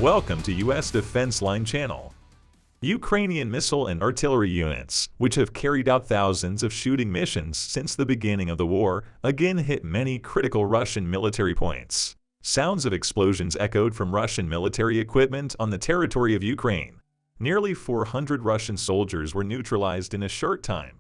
Welcome to U.S. Defense Line Channel. Ukrainian missile and artillery units, which have carried out thousands of shooting missions since the beginning of the war, again hit many critical Russian military points. Sounds of explosions echoed from Russian military equipment on the territory of Ukraine. Nearly 400 Russian soldiers were neutralized in a short time.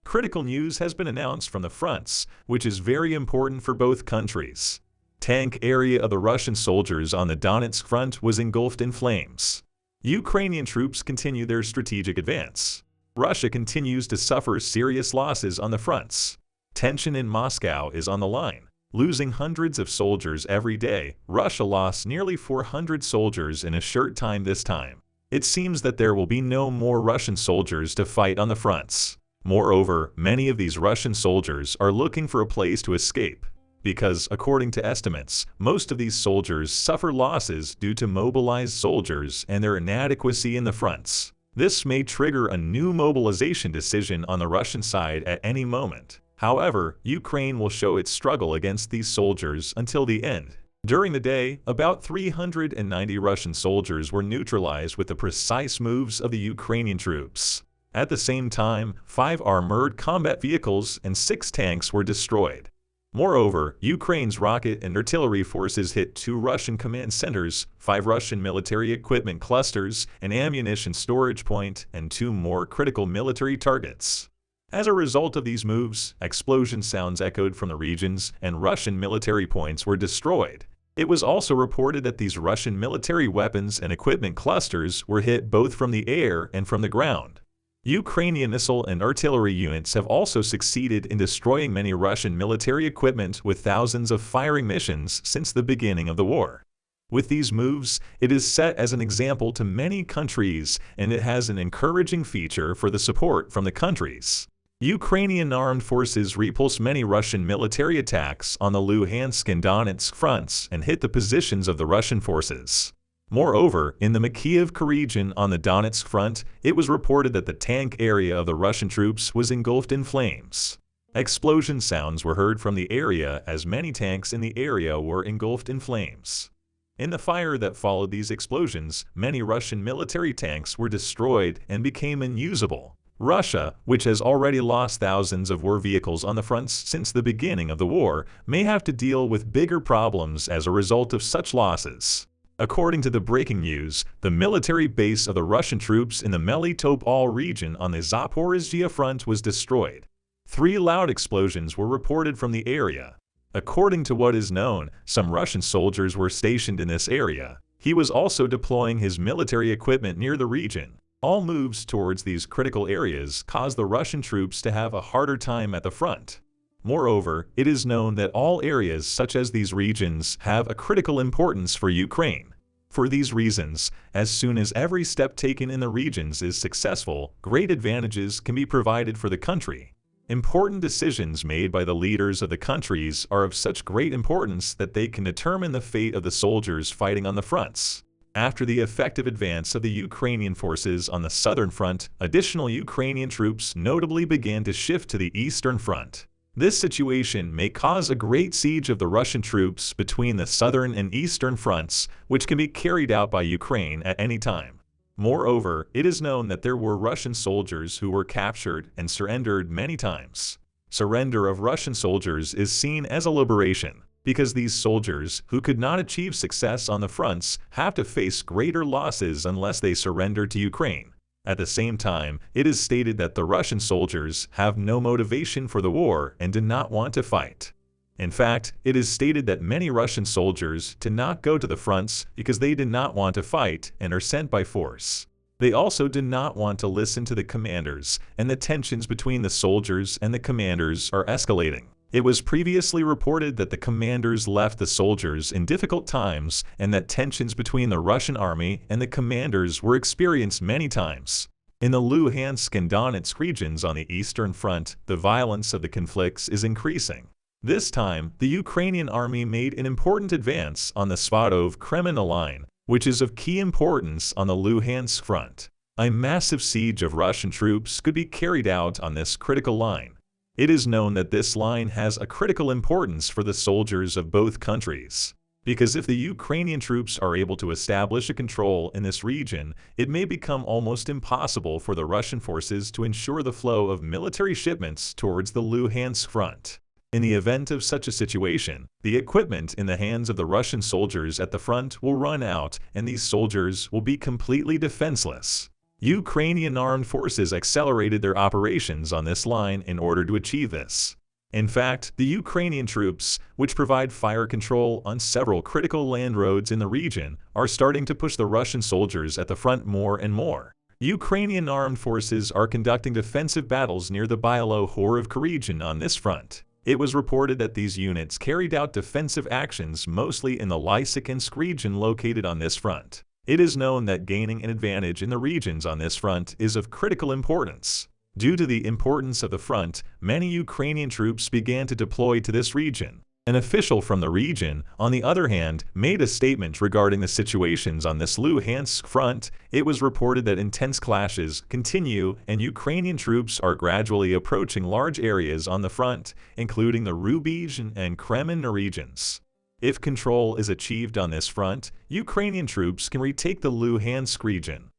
Critical news has been announced from the fronts, which is very important for both countries. Tank area of the Russian soldiers on the Donetsk front was engulfed in flames. Ukrainian troops continue their strategic advance. Russia continues to suffer serious losses on the fronts. Tension in Moscow is on the line. Losing hundreds of soldiers every day, Russia lost nearly 400 soldiers in a short time this time. It seems that there will be no more Russian soldiers to fight on the fronts. Moreover, many of these Russian soldiers are looking for a place to escape, because, according to estimates, most of these soldiers suffer losses due to mobilized soldiers and their inadequacy in the fronts. This may trigger a new mobilization decision on the Russian side at any moment. However, Ukraine will show its struggle against these soldiers until the end. During the day, about 390 Russian soldiers were neutralized with the precise moves of the Ukrainian troops. At the same time, 5 armored combat vehicles and 6 tanks were destroyed. Moreover, Ukraine's rocket and artillery forces hit 2 Russian command centers, 5 Russian military equipment clusters, an ammunition storage point, and 2 more critical military targets. As a result of these moves, explosion sounds echoed from the regions, and Russian military points were destroyed. It was also reported that these Russian military weapons and equipment clusters were hit both from the air and from the ground. Ukrainian missile and artillery units have also succeeded in destroying many Russian military equipment with thousands of firing missions since the beginning of the war. With these moves, it is set as an example to many countries, and it has an encouraging feature for the support from the countries. Ukrainian armed forces repulsed many Russian military attacks on the Luhansk and Donetsk fronts and hit the positions of the Russian forces. Moreover, in the Makiivka region on the Donetsk front, it was reported that the tank area of the Russian troops was engulfed in flames. Explosion sounds were heard from the area as many tanks in the area were engulfed in flames. In the fire that followed these explosions, many Russian military tanks were destroyed and became unusable. Russia, which has already lost thousands of war vehicles on the fronts since the beginning of the war, may have to deal with bigger problems as a result of such losses. According to the breaking news, the military base of the Russian troops in the Melitopol region on the Zaporizhzhia front was destroyed. 3 loud explosions were reported from the area. According to what is known, some Russian soldiers were stationed in this area. He was also deploying his military equipment near the region. All moves towards these critical areas caused the Russian troops to have a harder time at the front. Moreover, it is known that all areas such as these regions have a critical importance for Ukraine. For these reasons, as soon as every step taken in the regions is successful, great advantages can be provided for the country. Important decisions made by the leaders of the countries are of such great importance that they can determine the fate of the soldiers fighting on the fronts. After the effective advance of the Ukrainian forces on the southern front, additional Ukrainian troops notably began to shift to the eastern front. This situation may cause a great siege of the Russian troops between the southern and eastern fronts, which can be carried out by Ukraine at any time. Moreover, it is known that there were Russian soldiers who were captured and surrendered many times. Surrender of Russian soldiers is seen as a liberation, because these soldiers, who could not achieve success on the fronts, have to face greater losses unless they surrender to Ukraine. At the same time, it is stated that the Russian soldiers have no motivation for the war and do not want to fight. In fact, it is stated that many Russian soldiers did not go to the fronts because they did not want to fight and are sent by force. They also did not want to listen to the commanders, and the tensions between the soldiers and the commanders are escalating. It was previously reported that the commanders left the soldiers in difficult times and that tensions between the Russian army and the commanders were experienced many times. In the Luhansk and Donetsk regions on the eastern front, the violence of the conflicts is increasing. This time, the Ukrainian army made an important advance on the Svatov-Kremenna line, which is of key importance on the Luhansk front. A massive siege of Russian troops could be carried out on this critical line. It is known that this line has a critical importance for the soldiers of both countries. Because if the Ukrainian troops are able to establish a control in this region, it may become almost impossible for the Russian forces to ensure the flow of military shipments towards the Luhansk front. In the event of such a situation, the equipment in the hands of the Russian soldiers at the front will run out, and these soldiers will be completely defenseless. Ukrainian armed forces accelerated their operations on this line in order to achieve this. In fact, the Ukrainian troops, which provide fire control on several critical land roads in the region, are starting to push the Russian soldiers at the front more and more. Ukrainian armed forces are conducting defensive battles near the Bialo-Horivka region on this front. It was reported that these units carried out defensive actions mostly in the Lysychansk region located on this front. It is known that gaining an advantage in the regions on this front is of critical importance. Due to the importance of the front, many Ukrainian troops began to deploy to this region. An official from the region, on the other hand, made a statement regarding the situations on this Luhansk front. It was reported that intense clashes continue and Ukrainian troops are gradually approaching large areas on the front, including the Rubizh and Kremenna regions. If control is achieved on this front, Ukrainian troops can retake the Luhansk region.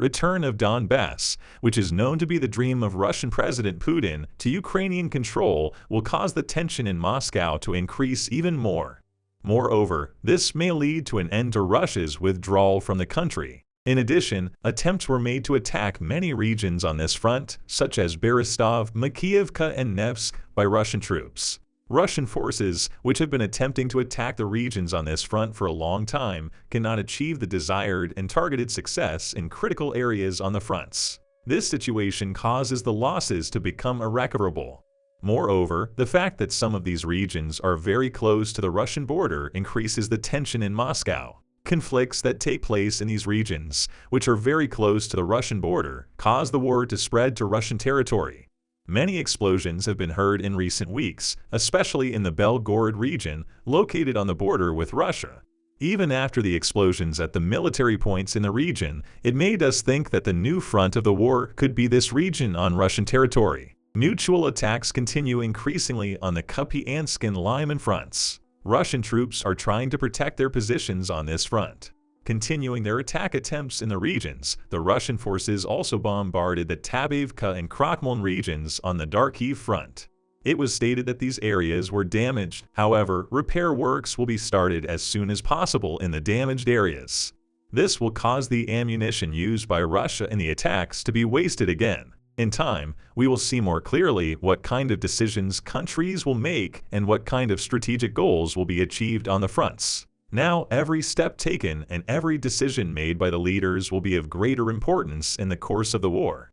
Return of Donbass, which is known to be the dream of Russian President Putin, to Ukrainian control will cause the tension in Moscow to increase even more. Moreover, this may lead to an end to Russia's withdrawal from the country. In addition, attempts were made to attack many regions on this front, such as Berestov, Makiivka, and Nevsk, by Russian troops. Russian forces, which have been attempting to attack the regions on this front for a long time, cannot achieve the desired and targeted success in critical areas on the fronts. This situation causes the losses to become irrecoverable. Moreover, the fact that some of these regions are very close to the Russian border increases the tension in Moscow. Conflicts that take place in these regions, which are very close to the Russian border, cause the war to spread to Russian territory. Many explosions have been heard in recent weeks, especially in the Belgorod region, located on the border with Russia. Even after the explosions at the military points in the region, it made us think that the new front of the war could be this region on Russian territory. Mutual attacks continue increasingly on the Kupiansk and Lyman fronts. Russian troops are trying to protect their positions on this front. Continuing their attack attempts in the regions, the Russian forces also bombarded the Tabivka and Krokmon regions on the Kharkiv front. It was stated that these areas were damaged. However, repair works will be started as soon as possible in the damaged areas. This will cause the ammunition used by Russia in the attacks to be wasted again. In time, we will see more clearly what kind of decisions countries will make and what kind of strategic goals will be achieved on the fronts. Now, every step taken and every decision made by the leaders will be of greater importance in the course of the war.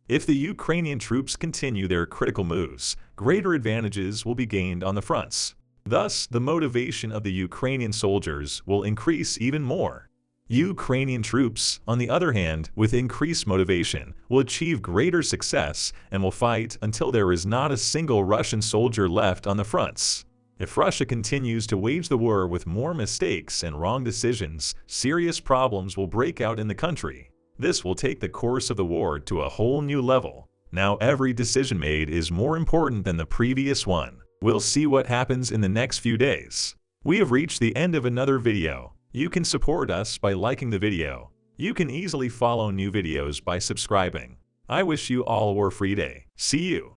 If the Ukrainian troops continue their critical moves, greater advantages will be gained on the fronts. Thus, the motivation of the Ukrainian soldiers will increase even more. Ukrainian troops, on the other hand, with increased motivation, will achieve greater success and will fight until there is not a single Russian soldier left on the fronts. If Russia continues to wage the war with more mistakes and wrong decisions, serious problems will break out in the country. This will take the course of the war to a whole new level. Now every decision made is more important than the previous one. We'll see what happens in the next few days. We have reached the end of another video. You can support us by liking the video. You can easily follow new videos by subscribing. I wish you all a war-free day. See you.